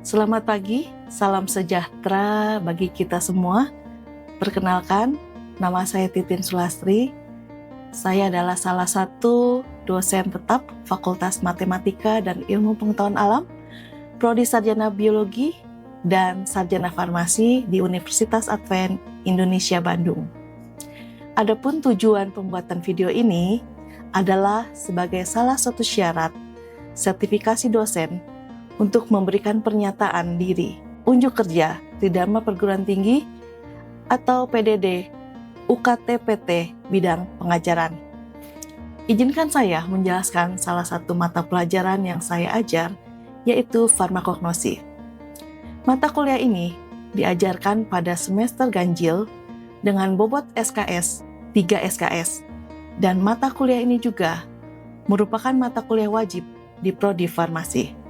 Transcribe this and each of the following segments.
Selamat pagi, salam sejahtera bagi kita semua. Perkenalkan, nama saya Titin Sulastri. Saya adalah salah satu dosen tetap Fakultas Matematika dan Ilmu Pengetahuan Alam, Prodi Sarjana Biologi dan Sarjana Farmasi di Universitas Advent Indonesia Bandung. Adapun tujuan pembuatan video ini adalah sebagai salah satu syarat sertifikasi dosen untuk memberikan pernyataan diri, unjuk kerja di Dharma Perguruan Tinggi atau PDD UKT-PT bidang pengajaran. Izinkan saya menjelaskan salah satu mata pelajaran yang saya ajar, yaitu farmakognosi. Mata kuliah ini diajarkan pada semester ganjil dengan bobot SKS 3 SKS, dan mata kuliah ini juga merupakan mata kuliah wajib di Prodi Farmasi.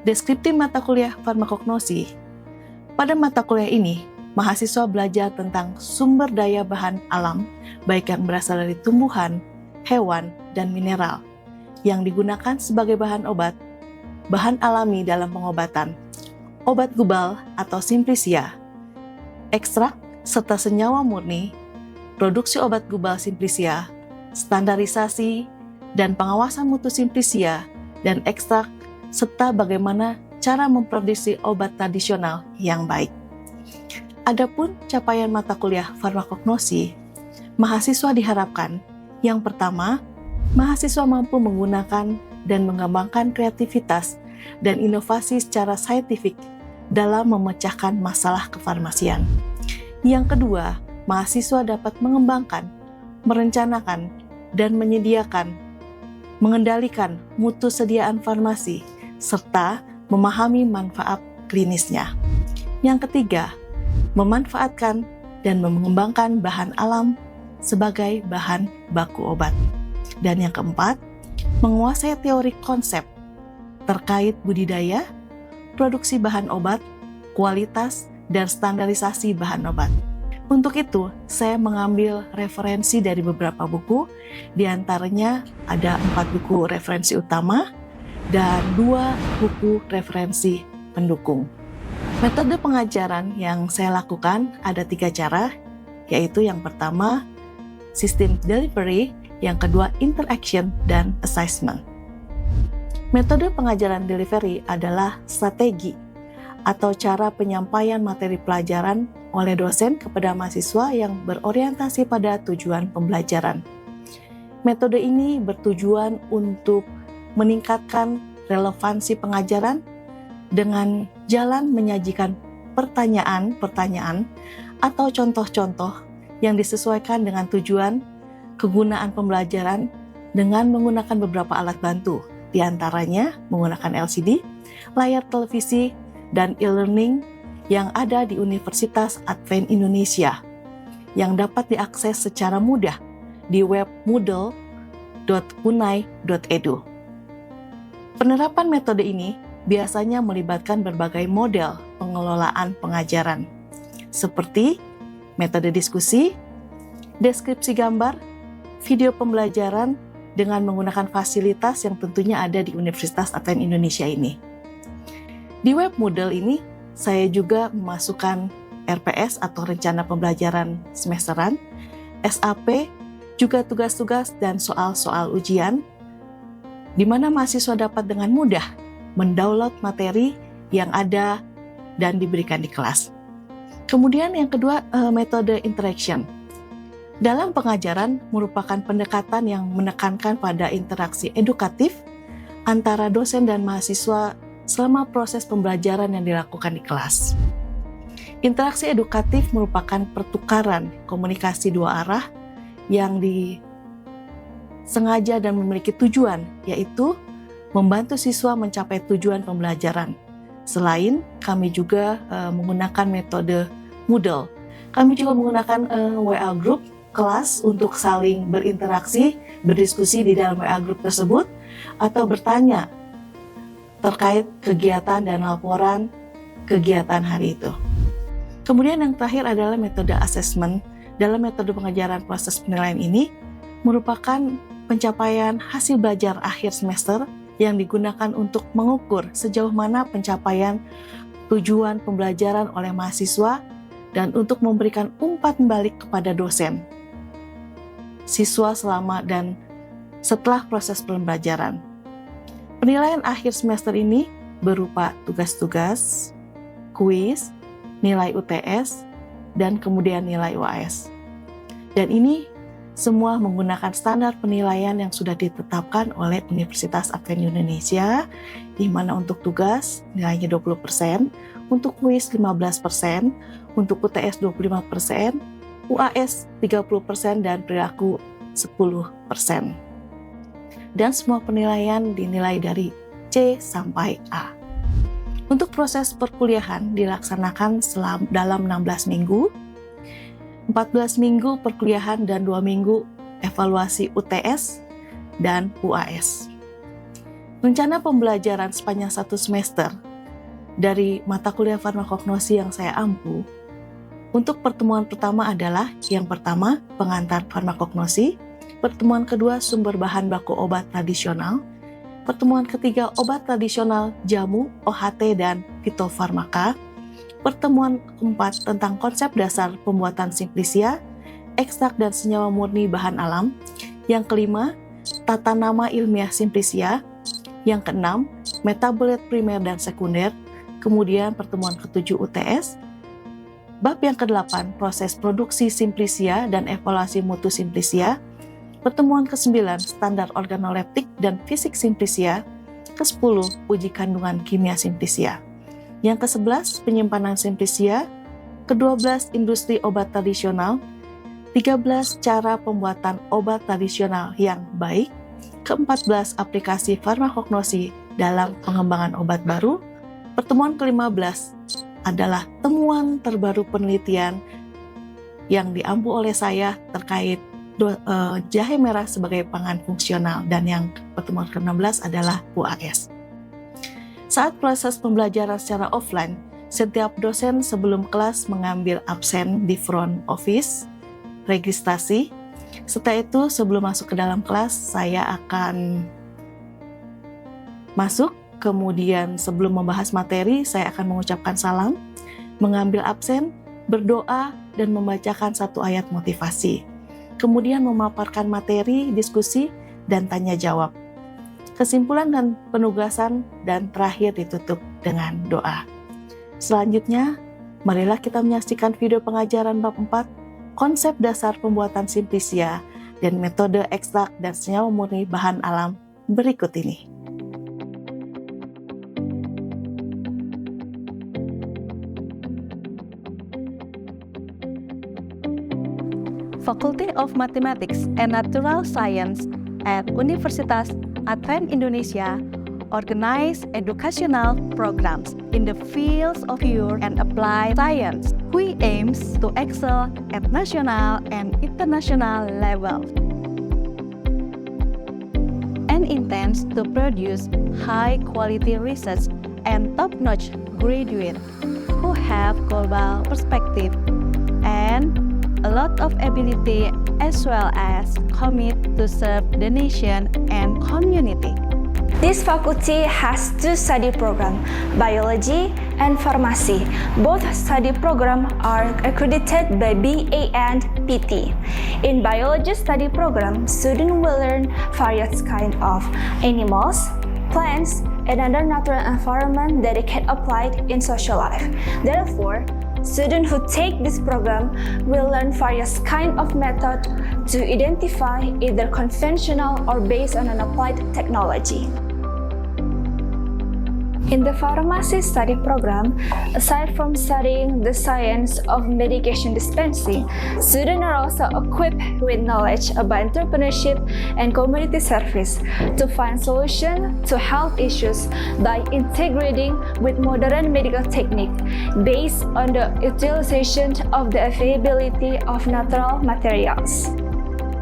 Deskripsi mata kuliah farmakognosi. Pada mata kuliah ini, mahasiswa belajar tentang sumber daya bahan alam, baik yang berasal dari tumbuhan, hewan, dan mineral, yang digunakan sebagai bahan obat, bahan alami dalam pengobatan, obat gubal atau simplicia, ekstrak serta senyawa murni, produksi obat gubal simplicia, standarisasi dan pengawasan mutu simplicia, dan ekstrak serta bagaimana cara memproduksi obat tradisional yang baik. Adapun capaian mata kuliah farmakognosi, mahasiswa diharapkan yang pertama, mahasiswa mampu menggunakan dan mengembangkan kreativitas dan inovasi secara saintifik dalam memecahkan masalah kefarmasian. Yang kedua, mahasiswa dapat mengembangkan, merencanakan, dan mengendalikan mutu sediaan farmasi serta memahami manfaat klinisnya. Yang ketiga, memanfaatkan dan mengembangkan bahan alam sebagai bahan baku obat. Dan yang keempat, menguasai teori konsep terkait budidaya, produksi bahan obat, kualitas, dan standarisasi bahan obat. Untuk itu, saya mengambil referensi dari beberapa buku, di antaranya ada 4 buku referensi utama, dan 2 buku referensi pendukung. Metode pengajaran yang saya lakukan ada 3 cara, yaitu yang pertama, sistem delivery, yang kedua, interaction, dan assessment. Metode pengajaran delivery adalah strategi atau cara penyampaian materi pelajaran oleh dosen kepada mahasiswa yang berorientasi pada tujuan pembelajaran. Metode ini bertujuan untuk meningkatkan relevansi pengajaran dengan jalan menyajikan pertanyaan-pertanyaan atau contoh-contoh yang disesuaikan dengan tujuan kegunaan pembelajaran dengan menggunakan beberapa alat bantu, di antaranya menggunakan LCD, layar televisi, dan e-learning yang ada di Universitas Advent Indonesia yang dapat diakses secara mudah di web moodle.unai.edu. Penerapan metode ini biasanya melibatkan berbagai model pengelolaan pengajaran, seperti metode diskusi, deskripsi gambar, video pembelajaran dengan menggunakan fasilitas yang tentunya ada di Universitas Advent Indonesia ini. Di web Moodle ini, saya juga memasukkan RPS atau rencana pembelajaran semesteran, SAP, juga tugas-tugas dan soal-soal ujian, di mana mahasiswa dapat dengan mudah mendownload materi yang ada dan diberikan di kelas. Kemudian yang kedua, metode interaction. Dalam pengajaran merupakan pendekatan yang menekankan pada interaksi edukatif antara dosen dan mahasiswa selama proses pembelajaran yang dilakukan di kelas. Interaksi edukatif merupakan pertukaran komunikasi dua arah yang disengaja dan memiliki tujuan, yaitu membantu siswa mencapai tujuan pembelajaran. Selain kami juga menggunakan metode Moodle, kami juga menggunakan WA Group kelas untuk saling berinteraksi, berdiskusi di dalam WA Group tersebut, atau bertanya terkait kegiatan dan laporan kegiatan hari itu. Kemudian yang terakhir adalah metode assessment. Dalam metode pengajaran proses penilaian ini merupakan pencapaian hasil belajar akhir semester yang digunakan untuk mengukur sejauh mana pencapaian tujuan pembelajaran oleh mahasiswa dan untuk memberikan umpan balik kepada dosen, siswa selama dan setelah proses pembelajaran. Penilaian akhir semester ini berupa tugas-tugas, kuis, nilai UTS, dan kemudian nilai UAS. Dan ini semua menggunakan standar penilaian yang sudah ditetapkan oleh Universitas Advent Indonesia, di mana untuk tugas nilainya 20%, untuk kuis 15%, untuk UTS 25%, UAS 30%, dan perilaku 10%. Dan semua penilaian dinilai dari C sampai A. Untuk proses perkuliahan dilaksanakan dalam 16 minggu, 14 minggu perkuliahan dan 2 minggu evaluasi UTS dan UAS. Rencana pembelajaran sepanjang 1 semester dari mata kuliah farmakognosi yang saya ampu, untuk pertemuan pertama adalah yang pertama pengantar farmakognosi, pertemuan kedua sumber bahan baku obat tradisional, pertemuan ketiga obat tradisional, jamu, OHT, dan fitofarmaka, pertemuan keempat tentang konsep dasar pembuatan simplisia, ekstrak dan senyawa murni bahan alam, yang kelima, tata nama ilmiah simplisia, yang keenam, metabolit primer dan sekunder, kemudian pertemuan ketujuh UTS, bab yang kedelapan, proses produksi simplisia dan evaluasi mutu simplisia, pertemuan ke-9, standar organoleptik dan fisik simplisia, ke-10, uji kandungan kimia simplisia. Yang ke-11, penyimpanan simplisia, ke-12, industri obat tradisional, 13, cara pembuatan obat tradisional yang baik, ke-14, aplikasi farmakognosi dalam pengembangan obat baru, pertemuan ke-15 adalah temuan terbaru penelitian yang diampu oleh saya terkait jahe merah sebagai pangan fungsional, dan yang pertemuan ke-16 adalah UAS. Saat proses pembelajaran secara offline, setiap dosen sebelum kelas mengambil absen di front office, registrasi. Setelah itu, sebelum masuk ke dalam kelas, saya akan masuk. Kemudian sebelum membahas materi, saya akan mengucapkan salam, mengambil absen, berdoa, dan membacakan 1 ayat motivasi. Kemudian memaparkan materi, diskusi, dan tanya jawab. Kesimpulan dan penugasan, dan terakhir ditutup dengan doa. Selanjutnya, marilah kita menyaksikan video pengajaran bab 4, konsep dasar pembuatan simplisia dan metode ekstrak dan senyawa murni bahan alam berikut ini. Faculty of Mathematics and Natural Science at Universitas Advent Indonesia organize educational programs in the fields of pure and applied science, which aims to excel at national and international levels, and intends to produce high-quality research and top-notch graduates who have global perspective and a lot of ability, as well as commit to serve the nation and community. This faculty has 2 study programs, biology and pharmacy. Both study programs are accredited by BA and PT. In biology study program, students will learn various kinds of animals, plants, and other natural environment that can applied in social life. Therefore, students who take this program will learn various kinds of methods to identify either conventional or based on an applied technology. In the pharmacy study program, aside from studying the science of medication dispensing, students are also equipped with knowledge about entrepreneurship and community service to find solutions to health issues by integrating with modern medical technique based on the utilization of the availability of natural materials.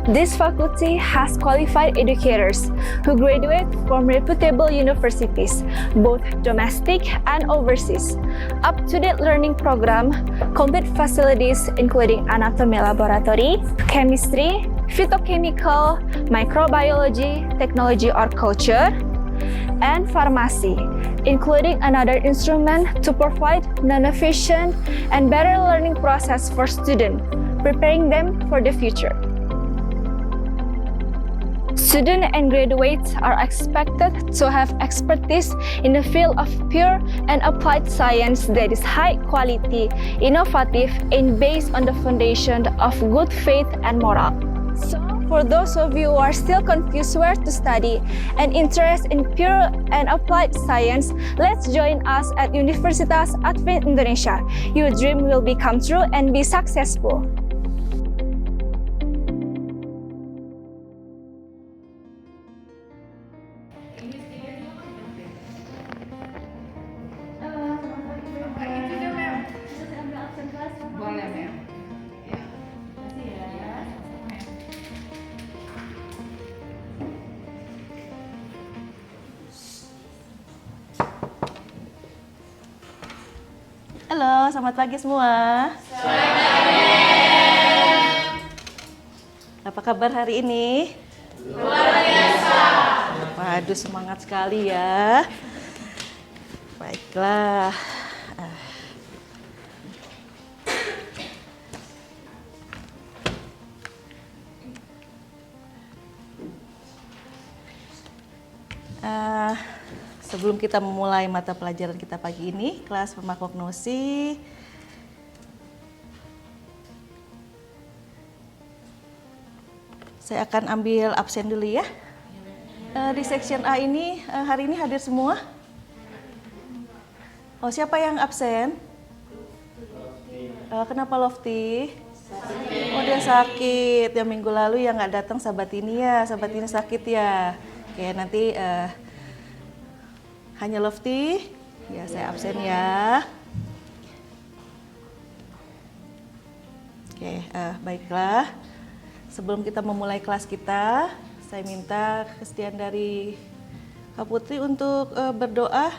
This faculty has qualified educators who graduate from reputable universities, both domestic and overseas. Up-to-date learning program, complete facilities including anatomy laboratory, chemistry, phytochemical, microbiology, technology or culture, and pharmacy, including another instrument to provide non-efficient and better learning process for students, preparing them for the future. Students and graduates are expected to have expertise in the field of pure and applied science that is high quality, innovative, and based on the foundation of good faith and moral. So, for those of you who are still confused where to study and interested in pure and applied science, let's join us at Universitas Advent Indonesia. Your dream will become true and be successful. Halo, selamat pagi semua. Apa kabar hari ini? Luar biasa. Waduh, semangat sekali ya. Baiklah. Sebelum kita memulai mata pelajaran kita pagi ini, kelas farmakognosi, saya akan ambil absen dulu ya. Di section A ini, hari ini hadir semua? Oh, siapa yang absen? Kenapa Lofty? Oh, dia sakit. Yang minggu lalu yang nggak datang sahabat ini sakit ya. Oke, nanti hanya Lofty, ya saya absen ya. Oke, baiklah. Sebelum kita memulai kelas kita, saya minta kesediaan dari Kak Putri untuk berdoa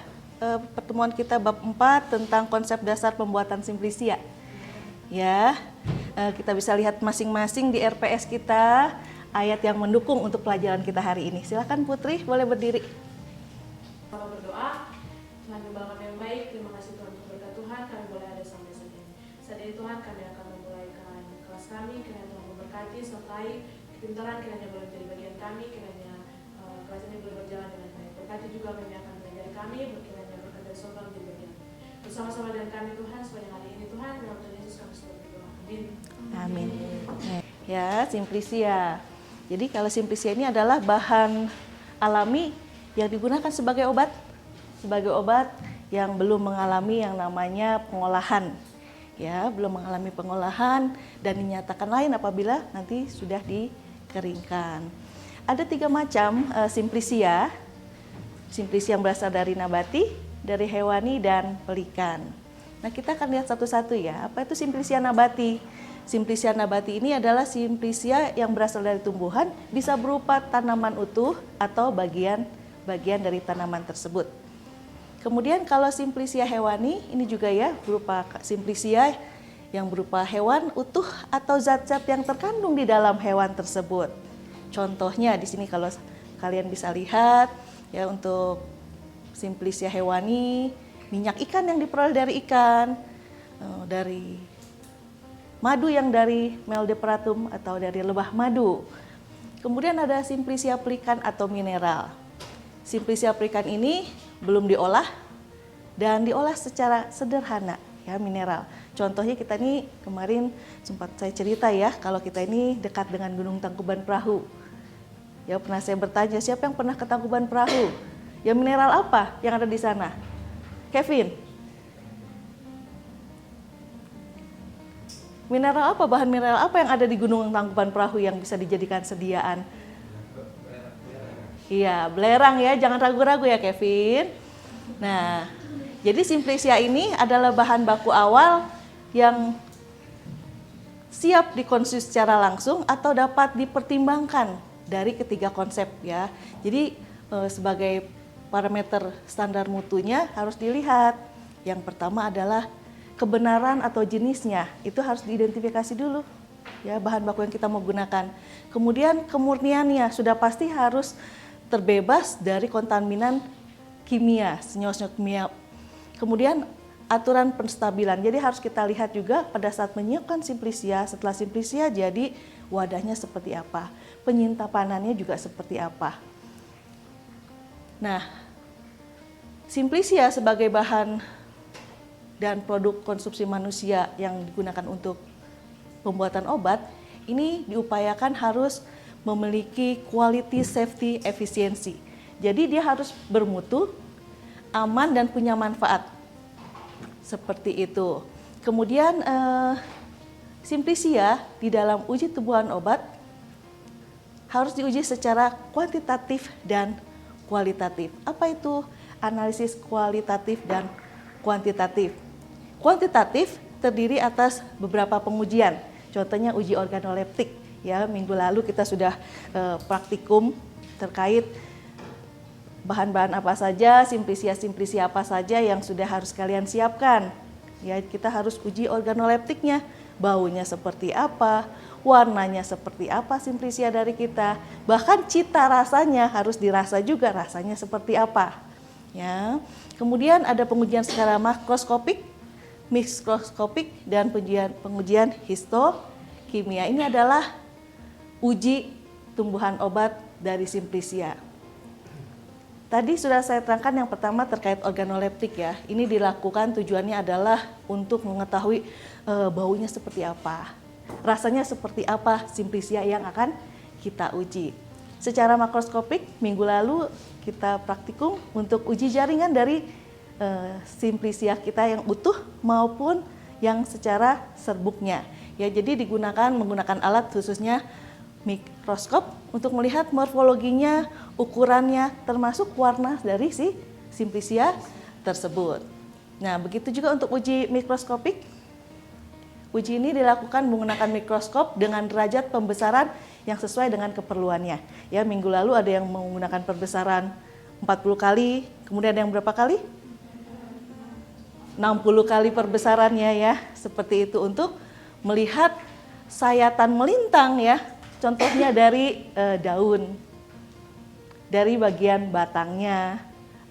pertemuan kita bab 4 tentang konsep dasar pembuatan simplisia. Ya, kita bisa lihat masing-masing di RPS kita ayat yang mendukung untuk pelajaran kita hari ini. Silakan Putri, boleh berdiri. Tuhan Bapa kami yang baik, terima kasih Tuhan untuk berkat Tuhan, kami boleh ada sampai saat ini. Saat ini Tuhan, kami akan memulaikan kelas kami, kiranya Tuhan memberkati, sertai kepintaran, kiranya boleh menjadi bagian kami, kiranya kelas ini boleh berjalan dengan baik. Berkati juga kami akan belajar kami, kiranya berkat dari surga menjadi bagian. Bersama-sama dengan kami Tuhan, sepanjang hari ini Tuhan, dalam Tuhan Yesus kami selalu berdoa. Amin. Amin. Ya, simplisia. Jadi kalau simplisia ini adalah bahan alami yang digunakan sebagai obat yang belum mengalami yang namanya pengolahan, ya, belum mengalami pengolahan dan dinyatakan lain apabila nanti sudah dikeringkan. Ada 3 macam simplisia yang berasal dari nabati, dari hewani dan pelikan. Nah, kita akan lihat satu-satu ya. Apa itu simplisia nabati? Simplisia nabati ini adalah simplisia yang berasal dari tumbuhan, bisa berupa tanaman utuh atau bagian dari tanaman tersebut. Kemudian kalau simplisia hewani, ini juga ya berupa simplisia yang berupa hewan utuh atau zat-zat yang terkandung di dalam hewan tersebut. Contohnya di sini kalau kalian bisa lihat ya, untuk simplisia hewani, minyak ikan yang diperoleh dari ikan, dari madu yang dari Meldeperatum atau dari lebah madu. Kemudian ada simplisia pelikan atau mineral. Simplisia pelikan ini belum diolah dan diolah secara sederhana ya, mineral. Contohnya kita ini kemarin sempat saya cerita ya, kalau kita ini dekat dengan Gunung Tangkuban Perahu. Ya, pernah saya bertanya, siapa yang pernah ke Tangkuban Perahu? Ya, mineral apa yang ada di sana? Kevin? Mineral apa, bahan mineral apa yang ada di Gunung Tangkuban Perahu yang bisa dijadikan sediaan? Iya, belerang ya, jangan ragu-ragu ya Kevin. Nah, jadi simplisia ini adalah bahan baku awal yang siap dikonsumsi secara langsung atau dapat dipertimbangkan dari ketiga konsep ya. Jadi sebagai parameter standar mutunya harus dilihat. Yang pertama adalah kebenaran atau jenisnya, itu harus diidentifikasi dulu ya, bahan baku yang kita mau gunakan. Kemudian kemurniannya sudah pasti harus terbebas dari kontaminan kimia, senyawa-senyawa kimia. Kemudian aturan penstabilan. Jadi harus kita lihat juga pada saat menyiapkan simplisia, setelah simplisia jadi wadahnya seperti apa, penyintapanannya juga seperti apa. Nah, simplisia sebagai bahan dan produk konsumsi manusia yang digunakan untuk pembuatan obat, ini diupayakan harus memiliki quality, safety, efisiensi. Jadi dia harus bermutu, aman dan punya manfaat. Seperti itu. Kemudian simplisia di dalam uji tumbuhan obat harus diuji secara kuantitatif dan kualitatif. Apa itu analisis kualitatif dan kuantitatif? Kuantitatif terdiri atas beberapa pengujian. Contohnya uji organoleptik. Ya, minggu lalu kita sudah praktikum terkait bahan-bahan apa saja, simplisia apa saja yang sudah harus kalian siapkan. Ya, kita harus uji organoleptiknya, baunya seperti apa, warnanya seperti apa simplisia dari kita. Bahkan cita rasanya harus dirasa juga, rasanya seperti apa. Ya. Kemudian ada pengujian secara makroskopik, mikroskopik dan pengujian histokimia. Ini adalah uji tumbuhan obat dari simplisia. Tadi sudah saya terangkan yang pertama terkait organoleptik ya. Ini dilakukan tujuannya adalah untuk mengetahui baunya seperti apa, rasanya seperti apa simplisia yang akan kita uji. Secara makroskopik minggu lalu kita praktikum untuk uji jaringan dari simplisia kita yang utuh maupun yang secara serbuknya. Ya, jadi menggunakan alat khususnya mikroskop untuk melihat morfologinya, ukurannya, termasuk warna dari si simplisia tersebut. Nah, begitu juga untuk uji mikroskopik. Uji ini dilakukan menggunakan mikroskop dengan derajat pembesaran yang sesuai dengan keperluannya. Ya, minggu lalu ada yang menggunakan perbesaran 40 kali, kemudian ada yang berapa kali? 60 kali perbesarannya ya, seperti itu untuk melihat sayatan melintang ya, contohnya dari daun, dari bagian batangnya,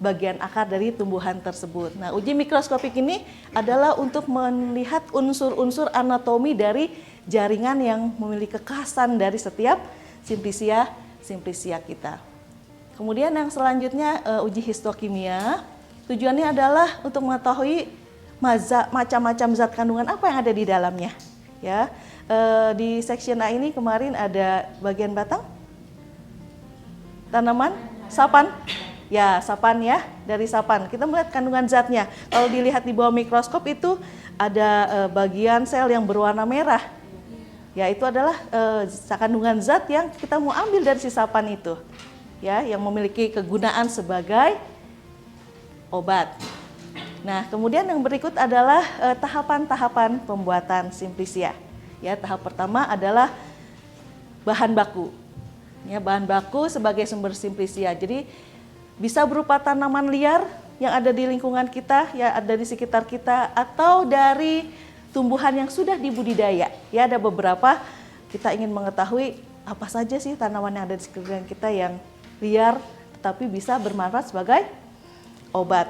bagian akar dari tumbuhan tersebut. Nah, uji mikroskopik ini adalah untuk melihat unsur-unsur anatomi dari jaringan yang memiliki kekhasan dari setiap simplisia kita. Kemudian yang selanjutnya uji histokimia. Tujuannya adalah untuk mengetahui macam-macam zat kandungan apa yang ada di dalamnya. Ya, di section A ini kemarin ada bagian batang, tanaman, sapan. Ya, sapan ya, dari sapan. Kita melihat kandungan zatnya. Kalau dilihat di bawah mikroskop itu ada bagian sel yang berwarna merah. Ya, itu adalah kandungan zat yang kita mau ambil dari si sapan itu. Ya, yang memiliki kegunaan sebagai obat. Nah, kemudian yang berikut adalah tahapan-tahapan pembuatan simplisia. Ya, tahap pertama adalah bahan baku. Ya, bahan baku sebagai sumber simplisia. Jadi bisa berupa tanaman liar yang ada di lingkungan kita, ya ada di sekitar kita, atau dari tumbuhan yang sudah dibudidaya. Ya, ada beberapa kita ingin mengetahui apa saja sih tanaman yang ada di sekitar kita yang liar, tetapi bisa bermanfaat sebagai obat.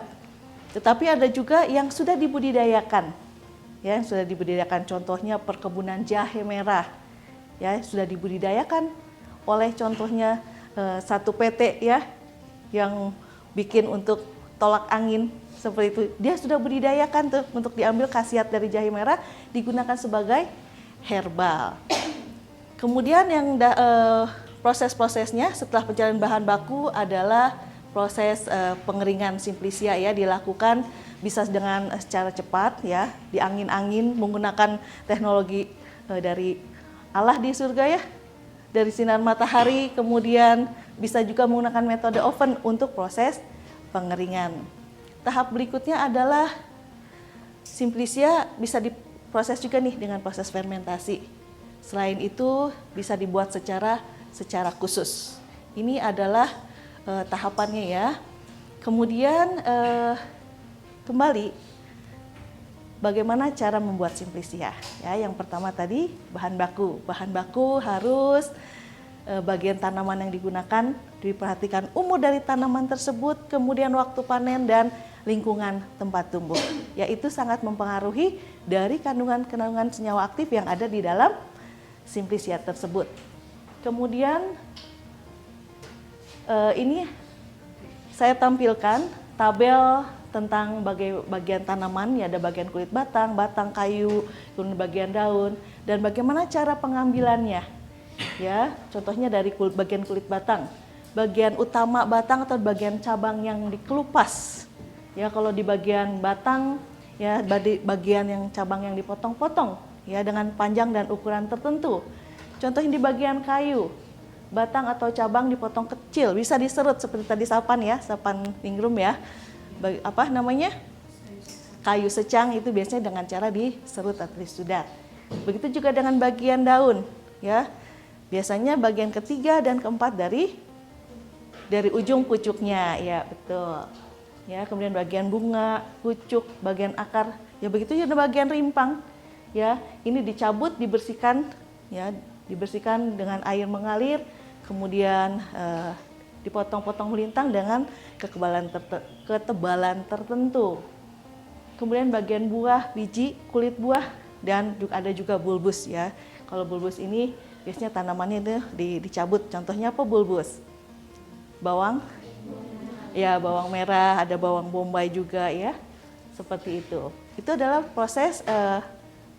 Tetapi ada juga yang sudah dibudidayakan. Ya, yang sudah dibudidayakan, contohnya perkebunan jahe merah. Ya, sudah dibudidayakan oleh contohnya satu PT ya, yang bikin untuk tolak angin seperti itu. Dia sudah budidayakan tuh untuk diambil khasiat dari jahe merah digunakan sebagai herbal. Kemudian yang proses-prosesnya setelah pencarian bahan baku adalah proses pengeringan simplisia ya, dilakukan bisa dengan secara cepat ya, diangin-angin menggunakan teknologi dari Allah di surga ya, dari sinar matahari, kemudian bisa juga menggunakan metode oven untuk proses pengeringan. Tahap berikutnya adalah simplisia bisa diproses juga nih dengan proses fermentasi. Selain itu bisa dibuat secara khusus. Ini adalah tahapannya ya. Kemudian kembali bagaimana cara membuat simplisia ya. Yang pertama tadi bahan baku. Bahan baku harus bagian tanaman yang digunakan, diperhatikan umur dari tanaman tersebut, kemudian waktu panen dan lingkungan tempat tumbuh. Yaitu sangat mempengaruhi dari kandungan senyawa aktif yang ada di dalam Simplisia tersebut. Kemudian ini saya tampilkan tabel tentang bagian tanaman, ya ada bagian kulit batang, batang kayu, kemudian bagian daun, dan bagaimana cara pengambilannya. Ya, contohnya dari bagian kulit batang, bagian utama batang atau bagian cabang yang dikelupas. Ya, kalau di bagian batang, ya bagian yang cabang yang dipotong-potong, ya dengan panjang dan ukuran tertentu. Contohnya di bagian kayu, batang atau cabang dipotong kecil, bisa diserut seperti tadi sapan ya, sapan ningrum ya. Apa namanya? Kayu secang itu biasanya dengan cara diserut atau disudat. Begitu juga dengan bagian daun, ya. Biasanya bagian ketiga dan keempat dari ujung pucuknya, ya betul. Ya, kemudian bagian bunga, pucuk, bagian akar, ya begitu juga bagian rimpang. Ya, ini dicabut, dibersihkan, ya, dibersihkan dengan air mengalir, kemudian dipotong-potong melintang dengan ketebalan tertentu. Kemudian bagian buah, biji, kulit buah, dan ada juga bulbus ya. Kalau bulbus ini biasanya tanamannya itu dicabut. Contohnya apa bulbus? Bawang, ya bawang merah, ada bawang bombay juga ya, seperti itu. Itu adalah proses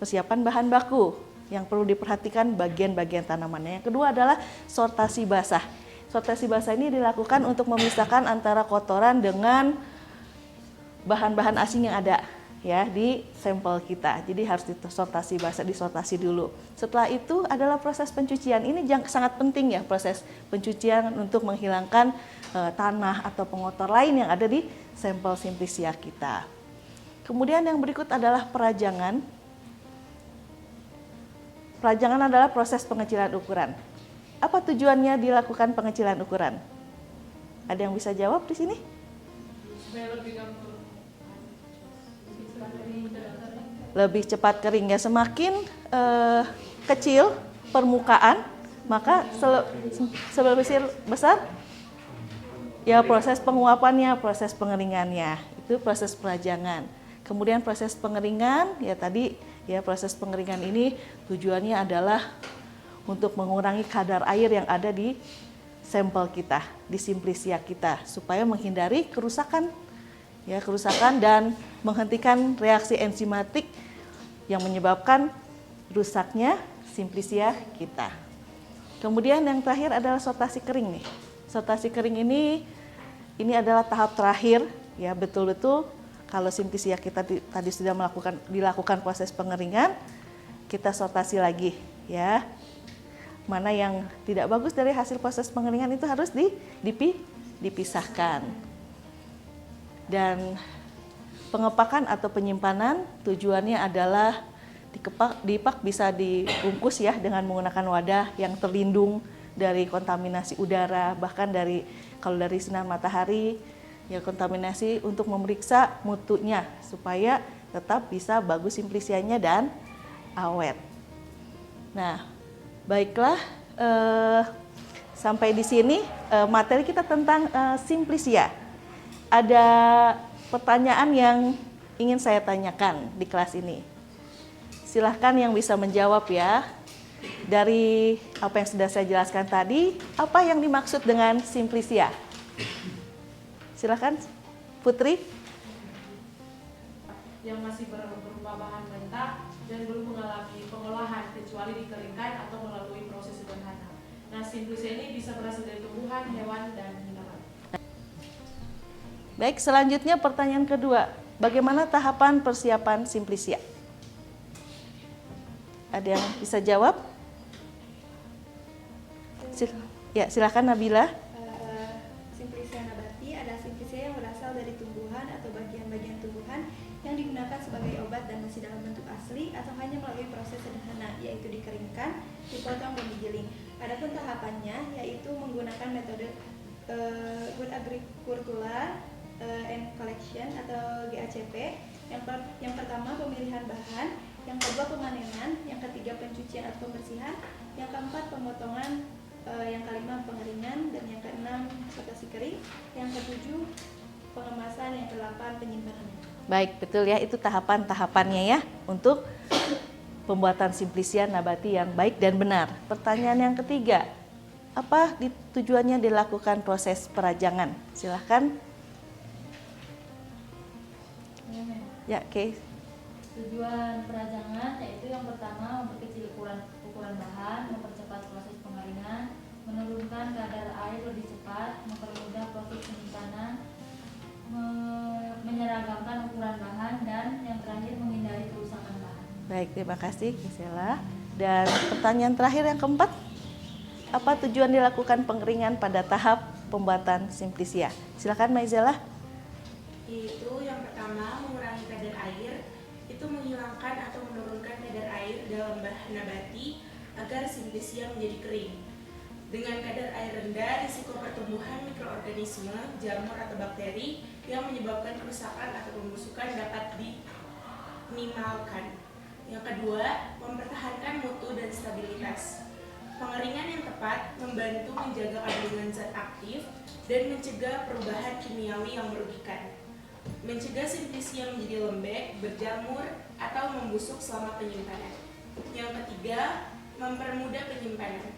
persiapan bahan baku yang perlu diperhatikan bagian-bagian tanamannya. Yang kedua adalah sortasi basah. Sortasi basah ini dilakukan untuk memisahkan antara kotoran dengan bahan-bahan asing yang ada ya di sampel kita. Jadi harus disortasi basah, disortasi dulu. Setelah itu adalah proses pencucian. Ini sangat penting ya, proses pencucian untuk menghilangkan tanah atau pengotor lain yang ada di sampel Simplisia kita. Kemudian yang berikut adalah perajangan. Perajangan adalah proses pengecilan ukuran. Apa tujuannya dilakukan pengecilan ukuran? Ada yang bisa jawab di sini? Lebih cepat kering ya, semakin kecil permukaan maka seberapa besar ya proses penguapannya, proses pengeringannya, itu proses perajangan. Kemudian proses pengeringan ya tadi ya, proses pengeringan ini tujuannya adalah untuk mengurangi kadar air yang ada di sampel kita, di Simplisia kita, supaya menghindari kerusakan ya, kerusakan dan menghentikan reaksi enzimatik yang menyebabkan rusaknya Simplisia kita. Kemudian yang terakhir adalah sortasi kering nih. Sortasi kering ini adalah tahap terakhir ya, betul-betul kalau Simplisia kita tadi sudah dilakukan proses pengeringan, kita sortasi lagi ya. Mana yang tidak bagus dari hasil proses pengeringan itu harus dipisahkan. Dan pengepakan atau penyimpanan tujuannya adalah dipak bisa dibungkus ya dengan menggunakan wadah yang terlindung dari kontaminasi udara, bahkan kalau dari sinar matahari ya, kontaminasi, untuk memeriksa mutunya supaya tetap bisa bagus Simplisianya dan awet. Nah, baiklah, sampai di sini materi kita tentang Simplisia. Ada pertanyaan yang ingin saya tanyakan di kelas ini. Silahkan yang bisa menjawab ya. Dari apa yang sudah saya jelaskan tadi, apa yang dimaksud dengan Simplisia? Silahkan, Putri. Yang masih berupa bahan mentah dan belum mengalami pengolahan kecuali dikeringkan atau melalui proses sederhana. Nah, Simplisia ini bisa berasal dari tumbuhan, hewan, dan mineral. Baik, selanjutnya pertanyaan kedua. Bagaimana tahapan persiapan Simplisia? Ada yang bisa jawab? Silakan Nabila. Simplisia nabati adalah Simplisia yang berasal dari tumbuhan atau bagian-bagian tumbuhan yang digunakan sebagai obat dan masih dalam bentuk asli atau hanya melalui proses sederhana, yaitu dikeringkan, dipotong, dan digiling. Adapun tahapannya yaitu menggunakan metode Good Agricultural and Collection atau GACP. Yang pertama pemilihan bahan, yang kedua pemanenan, yang ketiga pencucian atau pembersihan, yang keempat pemotongan Yang kelima pengeringan, dan yang keenam ekspektasi kering, yang ketujuh pengemasan, yang kedelapan penyimpanannya. Baik, betul ya, itu tahapan-tahapannya ya untuk pembuatan simplisia nabati yang baik dan benar. Pertanyaan yang ketiga, apa tujuannya dilakukan proses perajangan? Silahkan. Ya, oke. Tujuan perajangan yaitu yang pertama memperkecil ukuran bahan, mempercepat proses pengeringan, menurunkan kadar air lebih cepat, mempermudah proses penyimpanan, menyeragamkan ukuran bahan, dan yang terakhir menghindari kerusakan bahan. Baik, terima kasih Gisela. Dan pertanyaan terakhir yang keempat, apa tujuan dilakukan pengeringan pada tahap pembuatan simplisia? Silakan Maizela. Yaitu yang pertama mengurangi kadar air, itu menghilangkan atau menurunkan kadar air dalam bahan nabati agar simplisia menjadi kering. Dengan kadar air rendah, risiko pertumbuhan mikroorganisme, jamur atau bakteri yang menyebabkan kerusakan atau pembusukan dapat diminimalkan. Yang kedua, mempertahankan mutu dan stabilitas. Pengeringan yang tepat membantu menjaga kandungan zat aktif dan mencegah perubahan kimiawi yang merugikan. Mencegah simplisia menjadi lembek, berjamur, atau membusuk selama penyimpanan. Yang ketiga, mempermudah penyimpanan.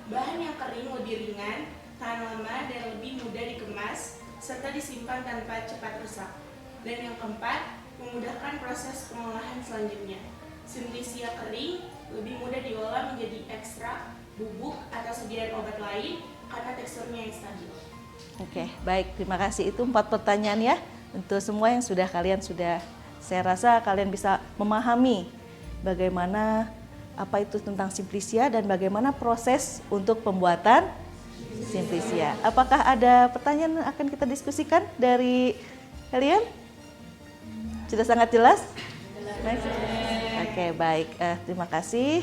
Bahan yang kering lebih ringan, tahan lama, dan lebih mudah dikemas, serta disimpan tanpa cepat rusak. Dan yang keempat, memudahkan proses pengolahan selanjutnya. Simplisia kering lebih mudah diolah menjadi ekstrak, bubuk, atau sediaan obat lain karena teksturnya yang stabil. Oke, baik, terima kasih. Itu 4 pertanyaan ya. Untuk semua yang kalian sudah, saya rasa kalian bisa memahami bagaimana apa itu tentang simplisia dan bagaimana proses untuk pembuatan simplisia. Apakah ada pertanyaan yang akan kita diskusikan dari kalian? Sudah sangat jelas? Oke, baik. Terima kasih.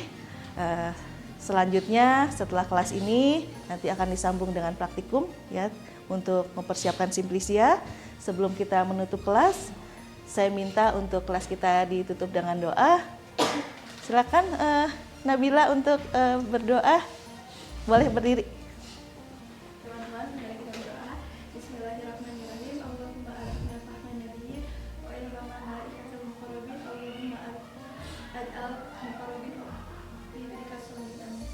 Selanjutnya setelah kelas ini nanti akan disambung dengan praktikum ya untuk mempersiapkan simplisia. Sebelum kita menutup kelas, saya minta untuk kelas kita ditutup dengan doa. Silakan Nabila untuk berdoa. Boleh berdiri. Teman-teman, mari kita berdoa. Bismillahirrahmanirrahim. Allahumma arifna fahma nabiyyin wa ilma ma'arifatan muqarrabin. Allahumma ad'al muqarrabin fi bidika salihin.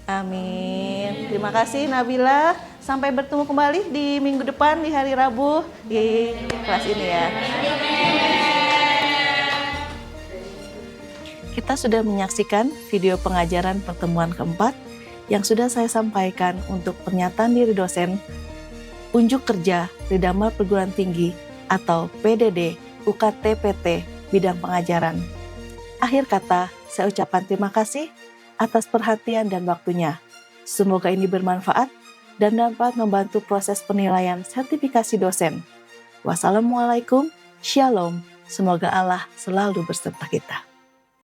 Amin. Terima kasih Nabila. Sampai bertemu kembali di minggu depan di hari Rabu di kelas ini ya. Kita sudah menyaksikan video pengajaran pertemuan keempat yang sudah saya sampaikan untuk pernyataan diri dosen, unjuk kerja Tridharma Perguruan Tinggi atau PDD UKT-PT bidang pengajaran. Akhir kata, saya ucapkan terima kasih atas perhatian dan waktunya. Semoga ini bermanfaat dan dapat membantu proses penilaian sertifikasi dosen. Wassalamualaikum, shalom, semoga Allah selalu berserta kita.